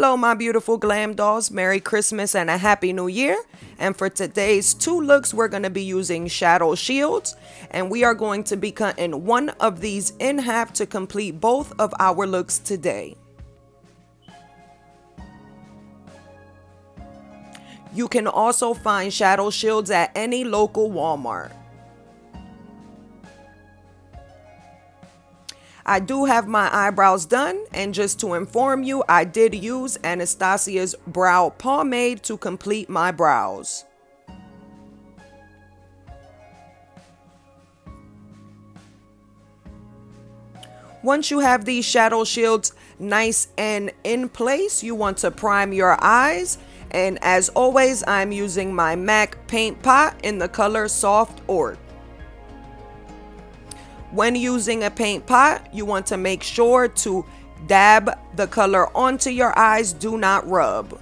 Hello my beautiful glam dolls, Merry Christmas and a Happy New Year. And for today's two looks, we're going to be using shadow shields, and we are going to be cutting one of these in half to complete both of our looks today. You can also find shadow shields at any local Walmart. I do have my eyebrows done, and just to inform you, I did use Anastasia's brow pomade to complete my brows. Once you have these shadow shields nice and in place, you want to prime your eyes. And as always, I'm using my MAC paint pot in the color Soft Orc. When using a paint pot, you want to make sure to dab the color onto your eyes, do not rub.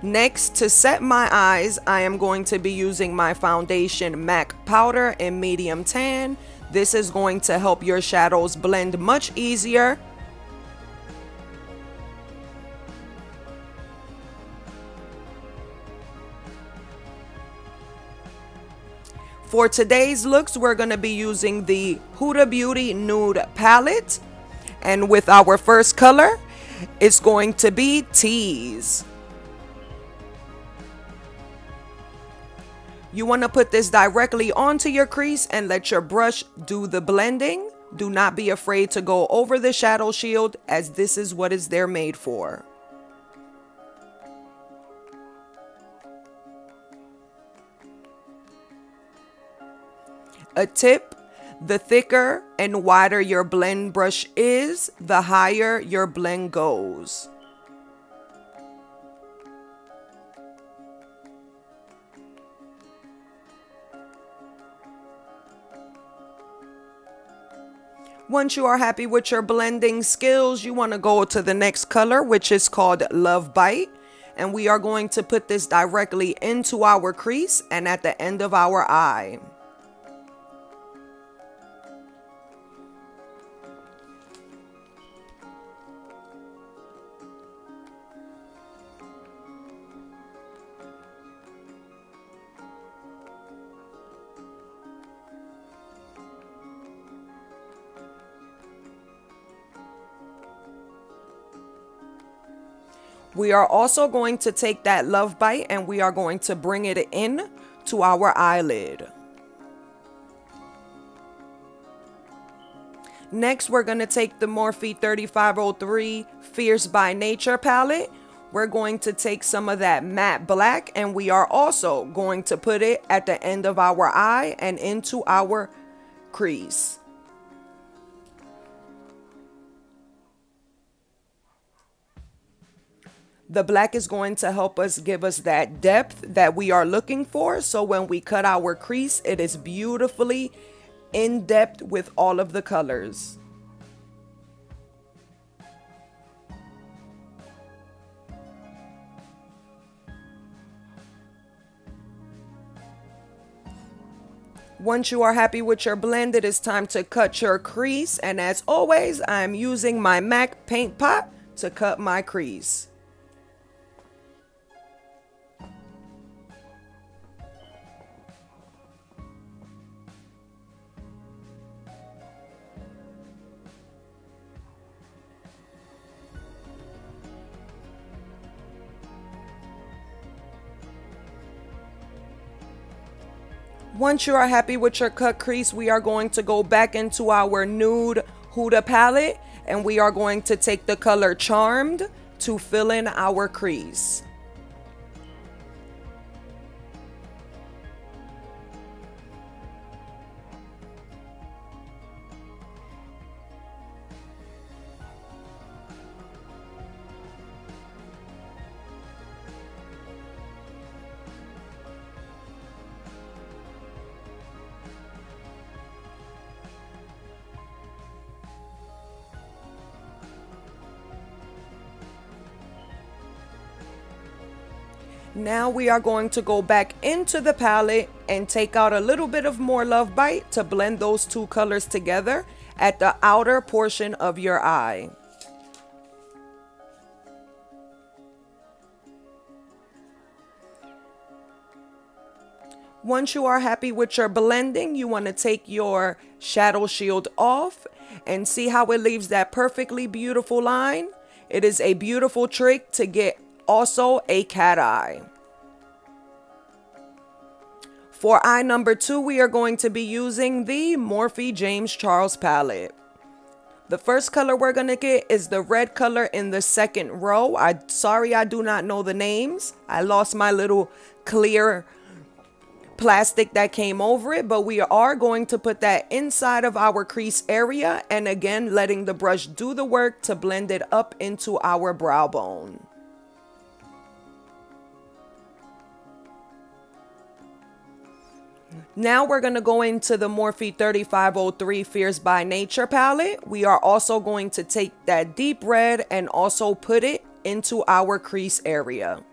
Next, to set my eyes, I am going to be using my foundation MAC powder in medium tan. This is going to help your shadows blend much easier. For today's looks, we're going to be using the Huda Beauty Nude Palette. And with our first color, it's going to be Tease. You want to put this directly onto your crease and let your brush do the blending. Do not be afraid to go over the shadow shield, as this is what they're made for. A tip: the thicker and wider your blend brush is, the higher your blend goes. Once you are happy with your blending skills, you want to go to the next color, which is called Love Bite. And we are going to put this directly into our crease and at the end of our eye. We are also going to take that Love Bite and we are going to bring it in to our eyelid. Next, we're going to take the Morphe 3503 Fierce by Nature palette. We're going to take some of that matte black and we are also going to put it at the end of our eye and into our crease. The black is going to help us give us that depth that we are looking for. So when we cut our crease, it is beautifully in depth with all of the colors. Once you are happy with your blend, it is time to cut your crease. And as always, I'm using my MAC paint pot to cut my crease. Once you are happy with your cut crease, we are going to go back into our nude Huda palette and we are going to take the color Charmed to fill in our crease. Now we are going to go back into the palette and take out a little bit of more Love Bite to blend those two colors together. at the outer portion of your eye. Once you are happy with your blending, you want to take your shadow shield off and see how it leaves that perfectly beautiful line. It is a beautiful trick to get also a cat eye. For eye number 2, we are going to be using the Morphe James Charles palette. The first color we're going to get is the red color in the second row. Sorry, I do not know the names. I lost my little clear plastic that came over it, but we are going to put that inside of our crease area, and again letting the brush do the work to blend it up into our brow bone. Now we're going to go into the Morphe 3503 Fierce by Nature palette. We are also going to take that deep red and also put it into our crease area.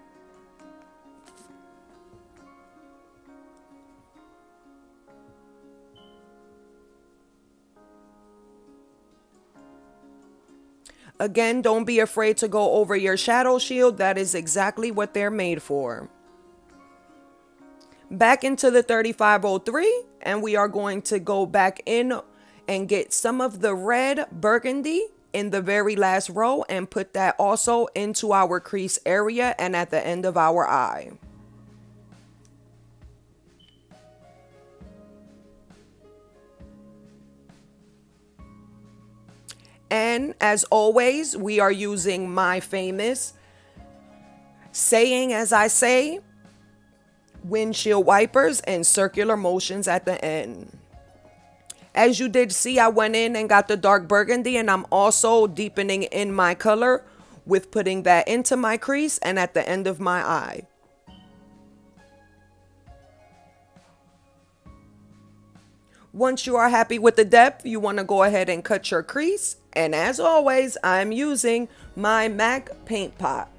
Again, don't be afraid to go over your shadow shield. That is exactly what they're made for. Back into the 3503, and we are going to go back in and get some of the red burgundy in the very last row and put that also into our crease area and at the end of our eye. And as always, we are using my famous saying as I say, windshield wipers and circular motions at the end. As you did see, I went in and got the dark burgundy, and I'm also deepening in my color with putting that into my crease and at the end of my eye. Once you are happy with the depth, you want to go ahead and cut your crease. And as always, I'm using my MAC paint pot.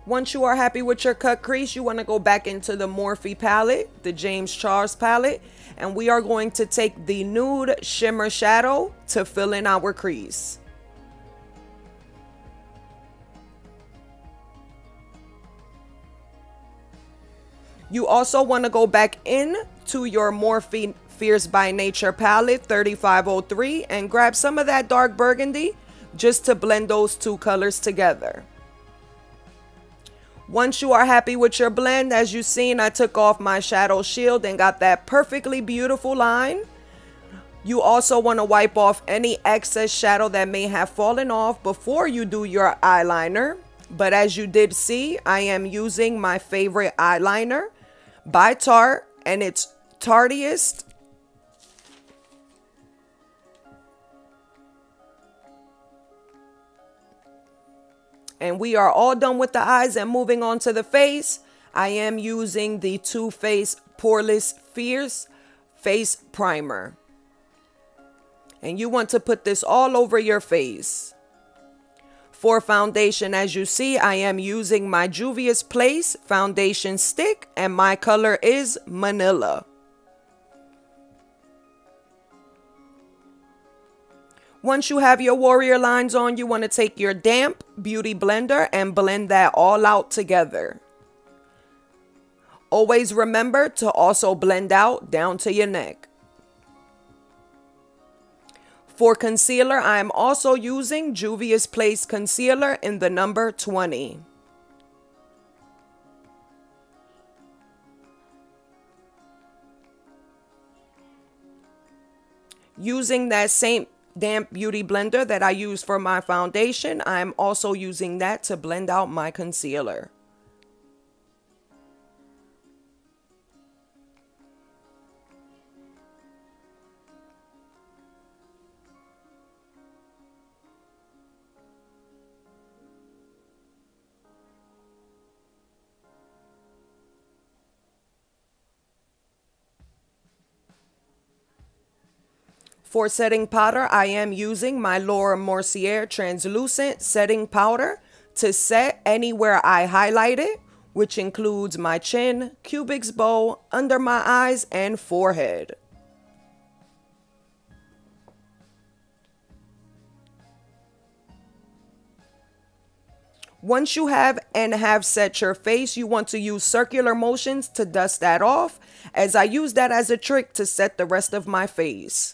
Once you are happy with your cut crease, you want to go back into the Morphe palette, the James Charles palette, and we are going to take the nude shimmer shadow to fill in our crease. You also want to go back in to your Morphe Fierce by Nature palette 3503 and grab some of that dark burgundy just to blend those two colors together. Once you are happy with your blend, as you've seen, I took off my shadow shield and got that perfectly beautiful line. You also want to wipe off any excess shadow that may have fallen off before you do your eyeliner. But as you did see, I am using my favorite eyeliner by Tarte, and it's Tartiest. And we are all done with the eyes and moving on to the face. I am using the Too Faced Poreless Fierce Face Primer. And you want to put this all over your face. For foundation, as you see, I am using my Juvia's Place foundation stick, and my color is Manila. Once you have your warrior lines on, you want to take your damp beauty blender and blend that all out together. Always remember to also blend out down to your neck. For concealer, I am also using Juvia's Place concealer in the number 20. Using that same damp beauty blender that I use for my foundation, I'm also using that to blend out my concealer. For setting powder, I am using my Laura Mercier translucent setting powder to set anywhere I highlighted which includes my chin, cupid's bow, under my eyes, and forehead. Once you have set your face, you want to use circular motions to dust that off, as I use that as a trick to set the rest of my face.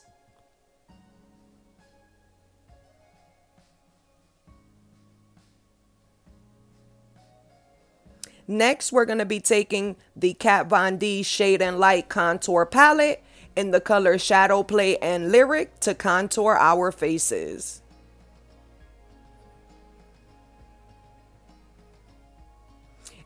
Next, we're going to be taking the Kat Von D Shade and Light Contour Palette in the color Shadow Play and Lyric to contour our faces.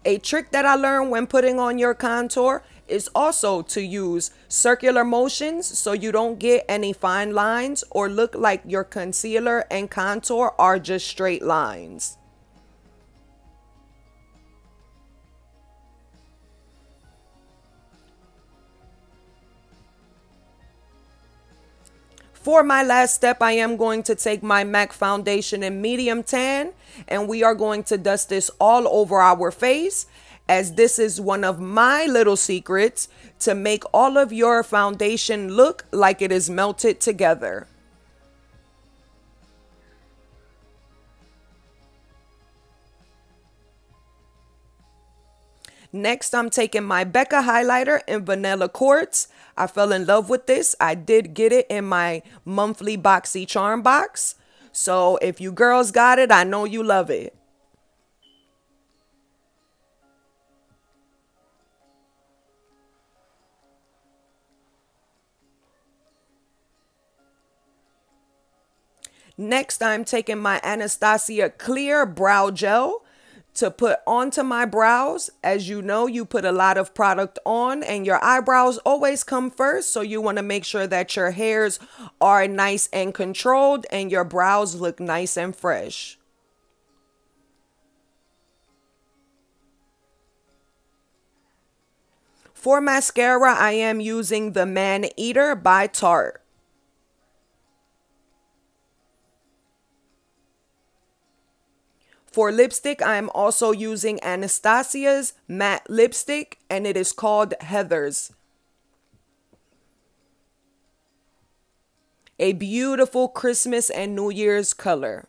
A trick that I learned when putting on your contour is also to use circular motions so you don't get any fine lines or look like your concealer and contour are just straight lines. For my last step, I am going to take my MAC foundation in medium tan, and we are going to dust this all over our face, as this is one of my little secrets to make all of your foundation look like it is melted together. Next, I'm taking my Becca highlighter in Vanilla Quartz. I fell in love with this. I did get it in my monthly Boxy Charm box. So if you girls got it, I know you love it. Next, I'm taking my Anastasia Clear Brow Gel to put onto my brows. As you know, you put a lot of product on and your eyebrows always come first, so you want to make sure that your hairs are nice and controlled and your brows look nice and fresh. For mascara, I am using the Man Eater by Tarte. For lipstick, I am also using Anastasia's matte lipstick, and it is called Heathers. A beautiful Christmas and New Year's color.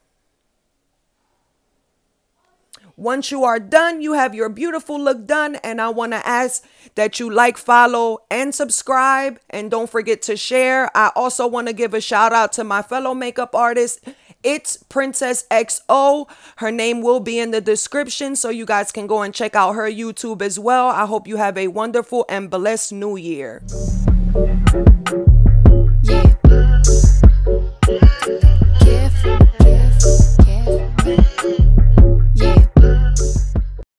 Once you are done, you have your beautiful look done, and I want to ask that you like, follow, and subscribe, and don't forget to share. I also want to give a shout out to my fellow makeup artist, Itzprincess XO. Her name will be in the description, so you guys can go and check out her YouTube as well. I hope you have a wonderful and blessed new year.